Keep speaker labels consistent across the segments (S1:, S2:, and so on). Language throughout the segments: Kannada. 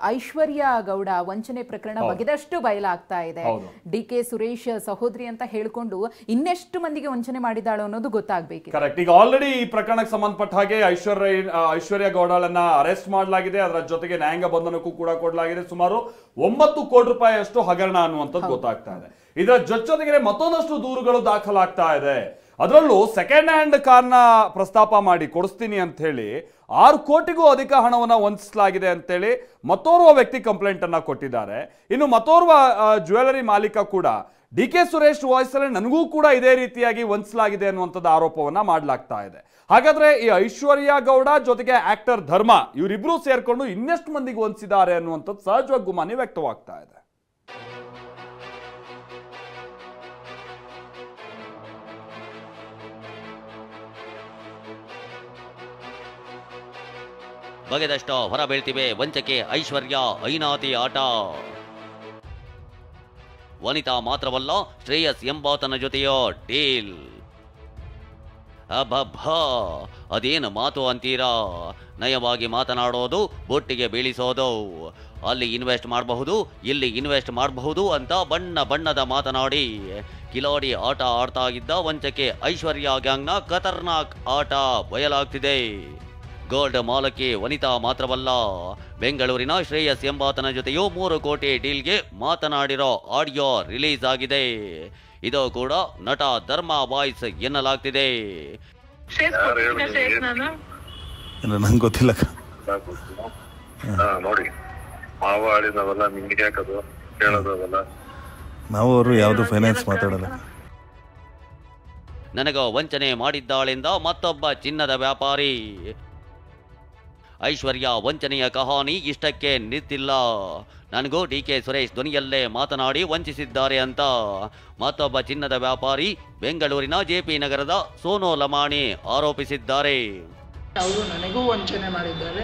S1: ಐಶ್ವರ್ಯ ಗೌಡ ವಂಚನೆ ಪ್ರಕರಣ ಬಗೆದಷ್ಟು ಬಯಲಾಗ್ತಾ ಇದೆ. ಡಿ.ಕೆ. ಸುರೇಶ್ ಸಹೋದರಿ ಅಂತ ಹೇಳ್ಕೊಂಡು ಇನ್ನೆಷ್ಟು ಮಂದಿಗೆ ವಂಚನೆ ಮಾಡಿದಾಳು ಅನ್ನೋದು ಗೊತ್ತಾಗಬೇಕು.
S2: ಕರೆಕ್ಟ್. ಈಗ ಆಲ್ರೆಡಿ ಈ ಪ್ರಕರಣಕ್ಕೆ ಸಂಬಂಧಪಟ್ಟ ಹಾಗೆ ಐಶ್ವರ್ಯ ಗೌಡಳನ್ನ ಅರೆಸ್ಟ್ ಮಾಡಲಾಗಿದೆ. ಅದರ ಜೊತೆಗೆ ನ್ಯಾಯಾಂಗ ಬಂಧನಕ್ಕೂ ಕೂಡ ಕೊಡಲಾಗಿದೆ. ಸುಮಾರು 9 ಕೋಟಿ ರೂಪಾಯಿಯಷ್ಟು ಹಗರಣ ಅನ್ನುವಂಥದ್ದು ಗೊತ್ತಾಗ್ತಾ ಇದೆ. ಇದರ ಜೊತೆಗೆ ಮತ್ತೊಂದಷ್ಟು ದೂರುಗಳು ದಾಖಲಾಗ್ತಾ ಇದೆ. ಅದರಲ್ಲೂ ಸೆಕೆಂಡ್ ಹ್ಯಾಂಡ್ ಕಾರ್ನ ಪ್ರಸ್ತಾಪ ಮಾಡಿ ಕೊಡಿಸ್ತೀನಿ ಅಂತ ಹೇಳಿ 6 ಕೋಟಿಗೂ ಅಧಿಕ ಹಣವನ್ನು ವಂಚಿಸಲಾಗಿದೆ ಅಂತೇಳಿ ಮತ್ತೋರ್ವ ವ್ಯಕ್ತಿ ಕಂಪ್ಲೇಂಟ್ ಅನ್ನ ಕೊಟ್ಟಿದ್ದಾರೆ. ಇನ್ನು ಮತ್ತೋರ್ವ ಜ್ಯುವೆಲರಿ ಮಾಲೀಕ ಕೂಡ ಡಿ.ಕೆ. ಸುರೇಶ್ ವಾಯ್ಸಲ್ಲಿ ನನಗೂ ಕೂಡ ಇದೇ ರೀತಿಯಾಗಿ ವಂಚಿಸಲಾಗಿದೆ ಅನ್ನುವಂಥದ್ದು ಆರೋಪವನ್ನ ಮಾಡಲಾಗ್ತಾ ಇದೆ. ಹಾಗಾದ್ರೆ ಈ ಐಶ್ವರ್ಯ ಗೌಡ ಜೊತೆಗೆ ಆಕ್ಟರ್ ಧರ್ಮ ಇವರಿಬ್ರು ಸೇರ್ಕೊಂಡು ಇನ್ನೆಷ್ಟು ಮಂದಿಗೆ ವಂಚಿಸಿದ್ದಾರೆ ಅನ್ನುವಂಥದ್ದು ಸಹಜವಾಗಿ ಗುಮಾನಿ ವ್ಯಕ್ತವಾಗ್ತಾ ಇದೆ.
S3: ಬಗೆದಷ್ಟು ಹೊರ ಬೀಳ್ತಿವೆ ವಂಚಕೆ ಐಶ್ವರ್ಯ ಐನಾತಿ ಆಟ. ವನಿತಾ ಮಾತ್ರವಲ್ಲ, ಶ್ರೇಯಸ್ ಎಂಬಾತನ ಜೊತೆಯೋ ಡೀಲ್. ಅಬ್ಬಬ್ಬಾ, ಅದೇನು ಮಾತು ಅಂತೀರಾ? ನಯವಾಗಿ ಮಾತನಾಡೋದು, ಬೊಟ್ಟಿಗೆ ಬೀಳಿಸೋದು. ಅಲ್ಲಿ ಇನ್ವೆಸ್ಟ್ ಮಾಡಬಹುದು, ಇಲ್ಲಿ ಇನ್ವೆಸ್ಟ್ ಮಾಡಬಹುದು ಅಂತ ಬಣ್ಣದ ಮಾತನಾಡಿ ಕಿಲಾಡಿ ಆಟ ಆಡ್ತಾ ಇದ್ದ ವಂಚಕೆ ಐಶ್ವರ್ಯ ಗ್ಯಾಂಗ್ನ ಖತರ್ನಾಕ್ ಆಟ ಬಯಲಾಗ್ತಿದೆ. ಗೋಲ್ಡ್ ಮಾಲಕಿ ವನಿತಾ ಮಾತ್ರವಲ್ಲ, ಬೆಂಗಳೂರಿನ ಶ್ರೇಯಸ್ ಎಂಬಾತನ ಜೊತೆಯೂ 3 ಕೋಟಿ ಡೀಲ್ಗೆ ಮಾತನಾಡಿರೋ ಆಡಿಯೋ ರಿಲೀಸ್ ಆಗಿದೆ. ಇದು ಕೂಡ ನಟ ಧರ್ಮ ವಾಯ್ಸ್ ಎನ್ನಲಾಗ್ತಿದೆ.
S4: ನಂಗೆ ಗೊತ್ತಿಲ್ಲ
S5: ನೋಡಿ, ಮಾವ ಆಡಿದವಲ್ಲ, ನಿಮ್ಗೆ ಯಾಕದು ಕೇಳೋದವಲ್ಲ.
S4: ನಾವು ಅವರು ಯಾವುದು ಫೈನಾನ್ಸ್ ಮಾತಾಡಲ್ಲ.
S3: ನನಗ ವಂಚನೆ ಮಾಡಿದ್ದಾಳೆಂದ ಮತ್ತೊಬ್ಬ ಚಿನ್ನದ ವ್ಯಾಪಾರಿ. ಐಶ್ವರ್ಯ ವಂಚನೆಯ ಕಹಾನಿ ಇಷ್ಟಕ್ಕೆ ನಿಂತಿಲ್ಲ. ನನಗೂ ಡಿ.ಕೆ. ಸುರೇಶ್ ಧ್ವನಿಯಲ್ಲೇ ಮಾತನಾಡಿ ವಂಚಿಸಿದ್ದಾರೆ ಅಂತ ಮತ್ತೊಬ್ಬ ಚಿನ್ನದ ವ್ಯಾಪಾರಿ ಬೆಂಗಳೂರಿನ ಜೆಪಿ ನಗರದ ಸೋನು ಲಮಾಣಿ ಆರೋಪಿಸಿದ್ದಾರೆ.
S6: ಅವರು ನನಗೂ ವಂಚನೆ ಮಾಡಿದ್ದಾರೆ.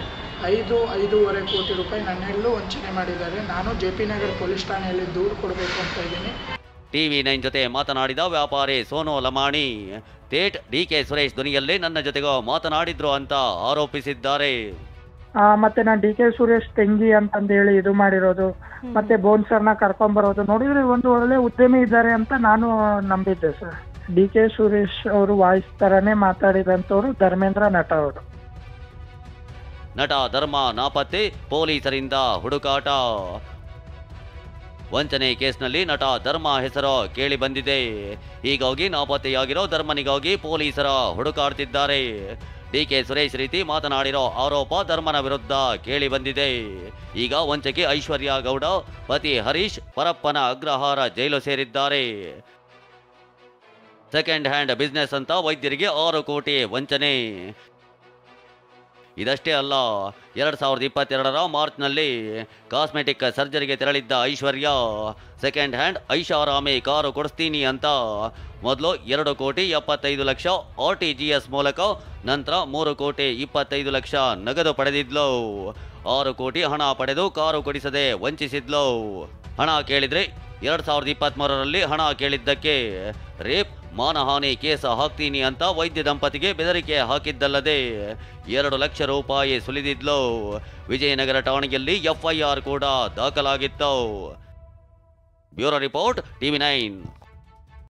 S6: 5.5 ಕೋಟಿ ರೂಪಾಯಿ ನನ್ನೆಲ್ಲೂ ವಂಚನೆ ಮಾಡಿದ್ದಾರೆ. ನಾನು ಜೆಪಿ ನಗರ ಪೊಲೀಸ್ ಠಾಣೆಯಲ್ಲಿ ದೂರು ಕೊಡಬೇಕು ಅಂತ ಇದ್ದೀನಿ.
S3: TV9 ಜೊತೆ ಮಾತನಾಡಿದ ವ್ಯಾಪಾರಿ ಸೋನು ಲಮಾಣಿ ತೇಟ್ ಡಿ.ಕೆ. ಸುರೇಶ್ ಧ್ವನಿಯಲ್ಲೇ ನನ್ನ ಜೊತೆಗೆ ಮಾತನಾಡಿದ್ರು ಅಂತ ಆರೋಪಿಸಿದ್ದಾರೆ.
S6: ಮತ್ತೆ ನಾನು ಡಿ.ಕೆ. ಸುರೇಶ್ ತಂಗಿ ಅಂತಂದು ಹೇಳಿ ಇದು ಮಾಡಿರೋದು, ಮತ್ತೆ ಬೋನ್ಸರ್ನ ಕರ್ಕೊಂಡ್ಬರೋದು ನೋಡಿದ್ರೆ ಒಂದು ಒಳ್ಳೆ ಉದ್ಯಮಿ ಇದ್ದಾರೆ ಅಂತ ನಾನು ನಂಬಿದ್ದೆ ಸರ್. ಡಿ.ಕೆ. ಸುರೇಶ್ ಅವರು ವಾಯ್ಸ್ ತರನೇ ಮಾತಾಡಿದಂಥವ್ರು ಧರ್ಮೇಂದ್ರ ನಟ ಅವರು.
S3: ನಟ ಧರ್ಮ ನಾಪತ್ತೆ, ಪೊಲೀಸರಿಂದ ಹುಡುಕಾಟ. ವಂಚನೆ ಕೇಸ್ನಲ್ಲಿ ನಟ ಧರ್ಮ ಹೆಸರು ಕೇಳಿ ಬಂದಿದೆ. ಹೀಗಾಗಿ ನಾಪತ್ತೆಯಾಗಿರೋ ಧರ್ಮನಿಗಾಗಿ ಪೊಲೀಸರ ಹುಡುಕಾಡ್ತಿದ್ದಾರೆ. ಡಿ.ಕೆ. ಸುರೇಶ್ ರೀತಿ ಮಾತನಾಡಿರೋ ಆರೋಪ ಧರ್ಮನ ವಿರುದ್ಧ ಕೇಳಿ ಬಂದಿದೆ. ಈಗ ವಂಚಕಿ ಐಶ್ವರ್ಯ ಗೌಡ ಪತಿ ಹರೀಶ್ ಪರಪ್ಪನ ಅಗ್ರಹಾರ ಜೈಲು ಸೇರಿದ್ದಾರೆ. ಸೆಕೆಂಡ್ ಹ್ಯಾಂಡ್ ಬಿಸ್ನೆಸ್ ಅಂತ ವೈದ್ಯರಿಗೆ 6 ಕೋಟಿ ವಂಚನೆ. ಇದಷ್ಟೇ ಅಲ್ಲ, 2022ರ ಮಾರ್ಚ್ನಲ್ಲಿ ಕಾಸ್ಮೆಟಿಕ್ ಸರ್ಜರಿಗೆ ತೆರಳಿದ್ದ ಐಶ್ವರ್ಯ ಸೆಕೆಂಡ್ ಹ್ಯಾಂಡ್ ಐಷಾರಾಮಿ ಕಾರು ಕೊಡಿಸ್ತೀನಿ ಅಂತ ಮೊದಲು 2 ಕೋಟಿ 75 ಲಕ್ಷ RTGS ಮೂಲಕ, ನಂತರ 3 ಕೋಟಿ 25 ಲಕ್ಷ ನಗದು ಪಡೆದಿದ್ಲು. 6 ಕೋಟಿ ಹಣ ಪಡೆದು ಕಾರು ಕೊಡಿಸದೆ ವಂಚಿಸಿದ್ಲು. ಹಣ ಕೇಳಿದ್ರೆ 2023ರಲ್ಲಿ ಹಣ ಕೇಳಿದ್ದಕ್ಕೆ ರೇಪ್ ಮಾನಹಾನಿ ಕೇಸ ಹಾಕ್ತೀನಿ ಅಂತ ವೈದ್ಯ ದಂಪತಿಗೆ ಬೆದರಿಕೆ ಹಾಕಿದ್ದಲ್ಲದೆ 2 ಲಕ್ಷ ರೂಪಾಯಿ ಸುಲಿದಿದ್ಲು. ವಿಜಯನಗರ ಠಾಣೆಯಲ್ಲಿ FIR ಕೂಡ ದಾಖಲಾಗಿತ್ತು. Bureau report TV9.